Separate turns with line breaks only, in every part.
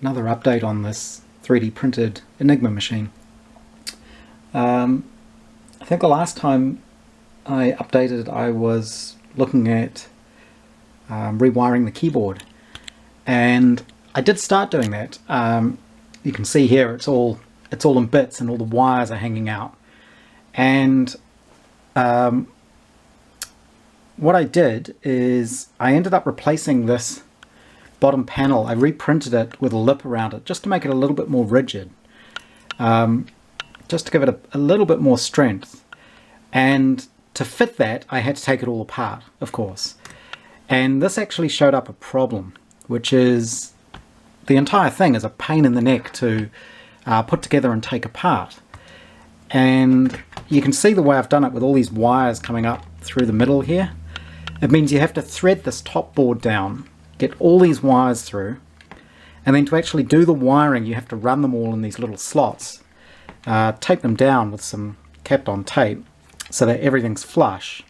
another update on this 3D printed Enigma machine. I think the last time I updated I was looking at rewiring the keyboard, and I did start doing that. You can see here it's all in bits and all the wires are hanging out, and what I did is I ended up replacing this bottom panel. I reprinted it with a lip around it just to make it a little bit more rigid, just to give it a little bit more strength. And to fit that, I had to take it all apart, of course. And this actually showed up a problem, which is the entire thing is a pain in the neck to put together and take apart. And you can see the way I've done it with all these wires coming up through the middle here. It means you have to thread this top board down, get all these wires through, and then to actually do the wiring you have to run them all in these little slots, tape them down with some Kapton tape so that everything's flush.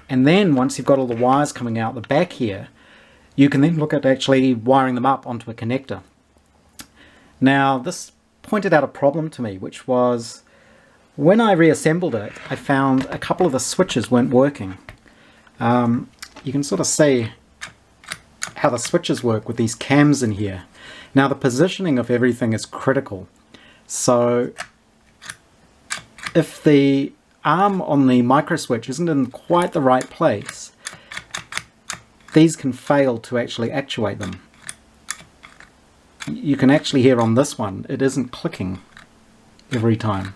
And then once you've got all the wires coming out the back here, you can then look at actually wiring them up onto a connector. Now this pointed out a problem to me, which was when I reassembled it, I found a couple of the switches weren't working. You can sort of see how the switches work with these cams in here. Now the positioning of everything is critical. So if the arm on the micro switch isn't in quite the right place, these can fail to actually actuate them. You can actually hear on this one, it isn't clicking every time.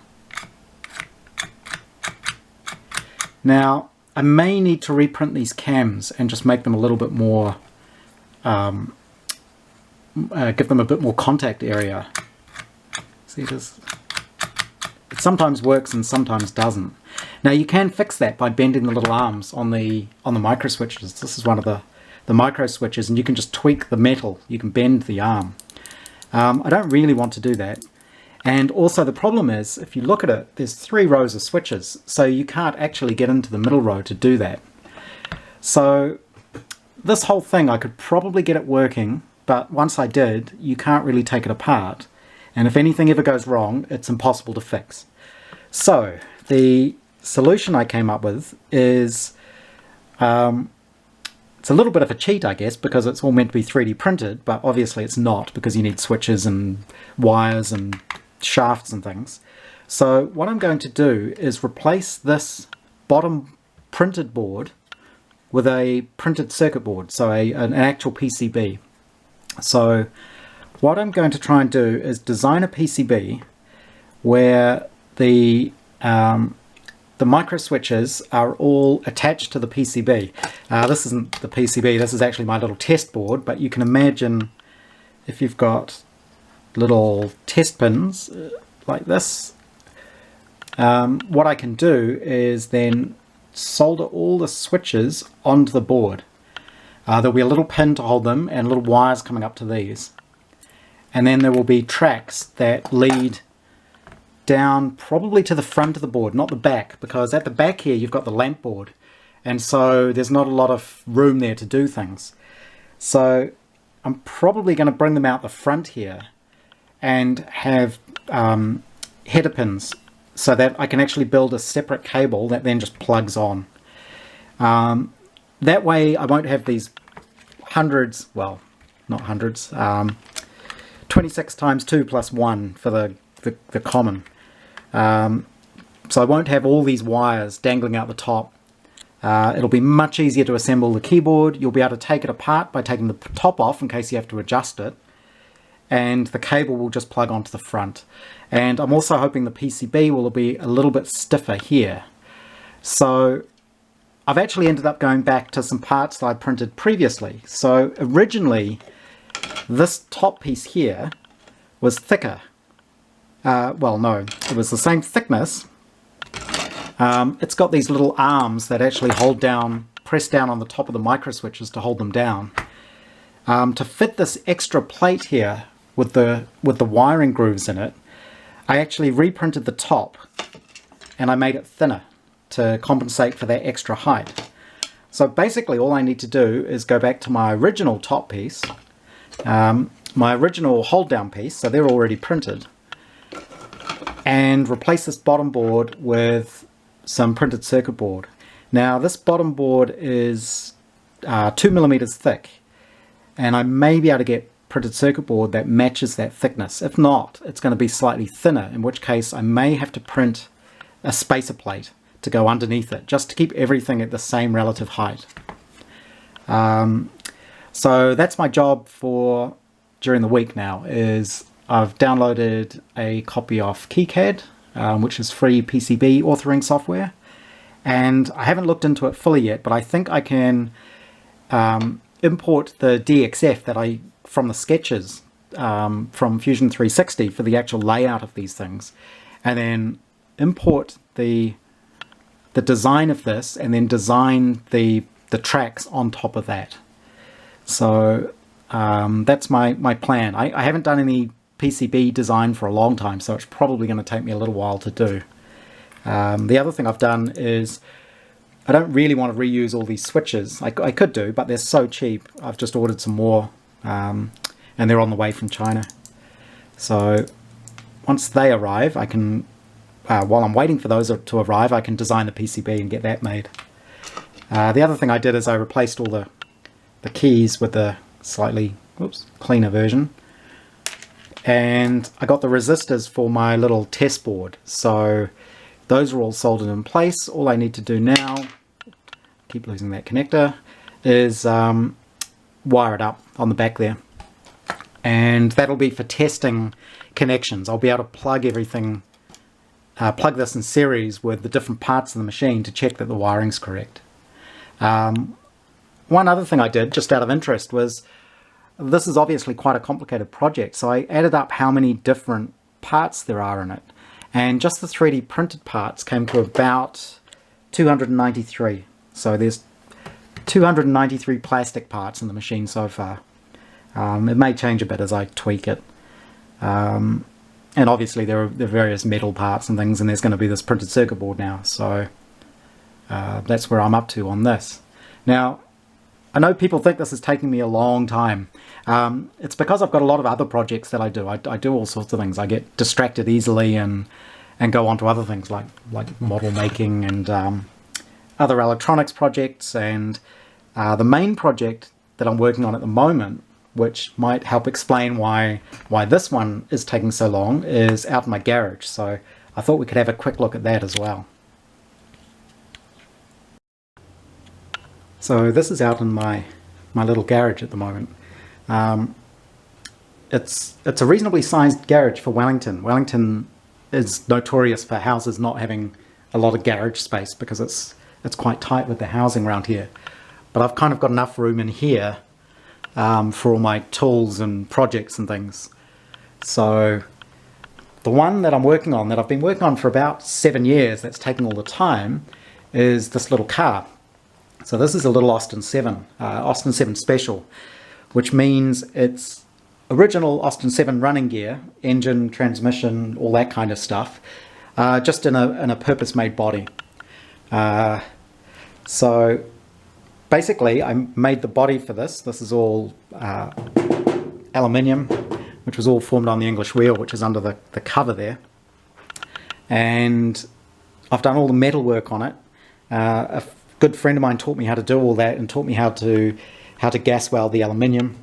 Now, I may need to reprint these cams and just make them a little bit more, give them a bit more contact area. See, it sometimes works and sometimes doesn't. Now you can fix that by bending the little arms on the micro switches. This is one of the micro switches, and you can just tweak the metal. You can bend the arm. I don't really want to do that. And also the problem is, if you look at it, there's 3 rows of switches, so you can't actually get into the middle row to do that. So this whole thing, I could probably get it working, but once I did, you can't really take it apart. And if anything ever goes wrong, it's impossible to fix. So the solution I came up with is, it's a little bit of a cheat, I guess, because it's all meant to be 3D printed, but obviously it's not, because you need switches and wires and shafts and things. So what I'm going to do is replace this bottom printed board with a printed circuit board, so an actual PCB. So what I'm going to try and do is design a PCB where the micro switches are all attached to the PCB. This isn't the PCB, this is actually my little test board, but you can imagine if you've got little test pins like this, what I can do is then solder all the switches onto the board. There'll be a little pin to hold them and little wires coming up to these. And then there will be tracks that lead down probably to the front of the board, not the back, because at the back here you've got the lamp board, and so there's not a lot of room there to do things. So I'm probably going to bring them out the front here and have header pins so that I can actually build a separate cable that then just plugs on. That way I won't have these hundreds, well, not hundreds, 26 times 2 plus 1 for the common. So I won't have all these wires dangling out the top. It'll be much easier to assemble the keyboard. You'll be able to take it apart by taking the top off in case you have to adjust it, and the cable will just plug onto the front. And I'm also hoping the PCB will be a little bit stiffer here. So I've actually ended up going back to some parts that I printed previously. So originally this top piece here was thicker. Well, no, it was the same thickness. It's got these little arms that actually hold down, press down on the top of the micro switches to hold them down. To fit this extra plate here with the wiring grooves in it, I actually reprinted the top and I made it thinner to compensate for that extra height. So basically all I need to do is go back to my original top piece, my original hold down piece, so they're already printed, and replace this bottom board with some printed circuit board. Now this bottom board is 2mm thick, and I may be able to get printed circuit board that matches that thickness. If not, it's going to be slightly thinner, in which case I may have to print a spacer plate to go underneath it, just to keep everything at the same relative height. So that's my job for during the week now, is I've downloaded a copy of KiCad, which is free PCB authoring software, and I haven't looked into it fully yet, but I think I can import the DXF that from the sketches from Fusion 360 for the actual layout of these things, and then import the design of this, and then design the tracks on top of that. So that's my plan. I haven't done any PCB design for a long time, so it's probably going to take me a little while to do. The other thing I've done is I don't really want to reuse all these switches. I could do, but they're so cheap. I've just ordered some more, and they're on the way from China. So once they arrive, I can, while I'm waiting for those to arrive, I can design the PCB and get that made. The other thing I did is I replaced all the keys with the slightly cleaner version, and I got the resistors for my little test board, so those are all soldered in place. All I need to do now, keep losing that connector, is wire it up on the back there, and that'll be for testing connections. I'll be able to plug everything, plug this in series with the different parts of the machine to check that the wiring's correct. One other thing I did, just out of interest, was this is obviously quite a complicated project, so I added up how many different parts there are in it, and just the 3D printed parts came to about 293. So there's 293 plastic parts in the machine so far. It may change a bit as I tweak it. And obviously there are various metal parts and things, and there's going to be this printed circuit board now, so that's where I'm up to on this. Now, I know people think this is taking me a long time. It's because I've got a lot of other projects that I do. I do all sorts of things. I get distracted easily and go on to other things like model making and other electronics projects. And the main project that I'm working on at the moment, which might help explain why this one is taking so long, is out in my garage. So I thought we could have a quick look at that as well. So this is out in my little garage at the moment. It's a reasonably sized garage for Wellington. Wellington is notorious for houses not having a lot of garage space because it's quite tight with the housing around here. But I've kind of got enough room in here for all my tools and projects and things. So the one that I'm working on, that I've been working on for about 7 years, that's taking all the time, is this little car. So this is a little Austin 7 Special, which means it's original Austin 7 running gear, engine, transmission, all that kind of stuff, just in a purpose-made body. So basically I made the body for this. This is all aluminium, which was all formed on the English wheel, which is under the cover there. And I've done all the metal work on it. A good friend of mine taught me how to do all that and taught me how to gas weld the aluminium.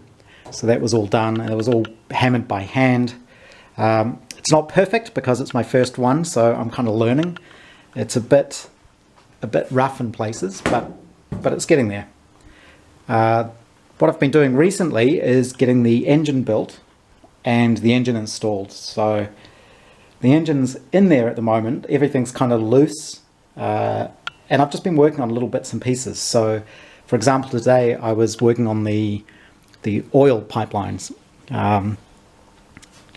So that was all done, and it was all hammered by hand. It's not perfect because it's my first one, so I'm kind of learning. It's a bit rough in places, but it's getting there. What I've been doing recently is getting the engine built and the engine installed. So the engine's in there at the moment. Everything's kind of loose. And I've just been working on little bits and pieces. So, for example, today I was working on the oil pipelines.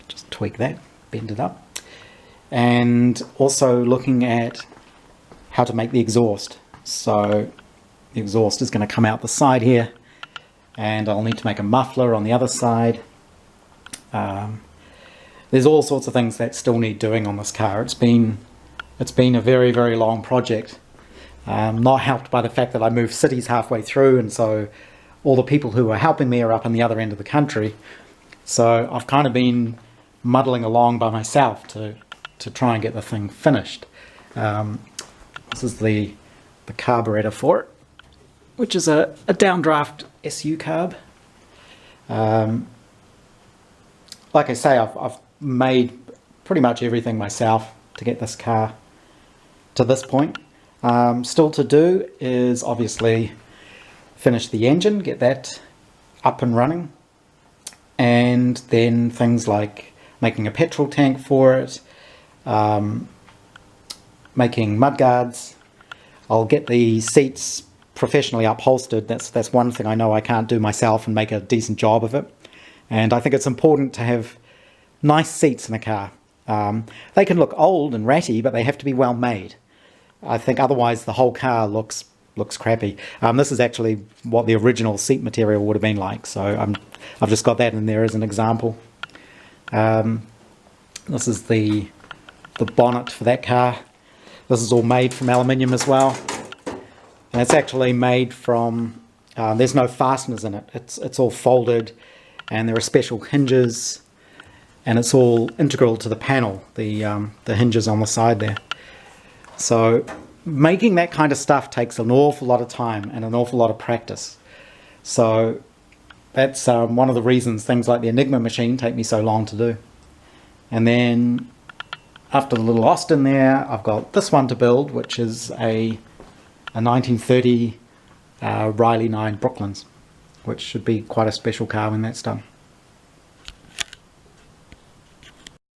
Just tweak that, bend it up. And also looking at how to make the exhaust. So the exhaust is going to come out the side here, and I'll need to make a muffler on the other side. There's all sorts of things that still need doing on this car. It's been a very, very long project. Not helped by the fact that I moved cities halfway through, and so all the people who were helping me are up on the other end of the country. So I've kind of been muddling along by myself to try and get the thing finished. This is the carburetor for it, which is a downdraft SU carb. Like I say, I've made pretty much everything myself to get this car to this point. Still to do is obviously finish the engine, get that up and running, and then things like making a petrol tank for it, making mudguards. I'll get the seats professionally upholstered. That's one thing I know I can't do myself and make a decent job of it. And I think it's important to have nice seats in a car. They can look old and ratty, but they have to be well made. I think otherwise the whole car looks crappy. This is actually what the original seat material would have been like, so I've just got that in there as an example. This is the bonnet for that car. This is all made from aluminium as well, and it's actually made from, there's no fasteners in it. It's all folded, and there are special hinges, and it's all integral to the panel, the hinges on the side there. So making that kind of stuff takes an awful lot of time and an awful lot of practice. So that's one of the reasons things like the Enigma machine take me so long to do. And then after the little Austin there, I've got this one to build, which is a 1930 Riley 9 Brooklands, which should be quite a special car when that's done.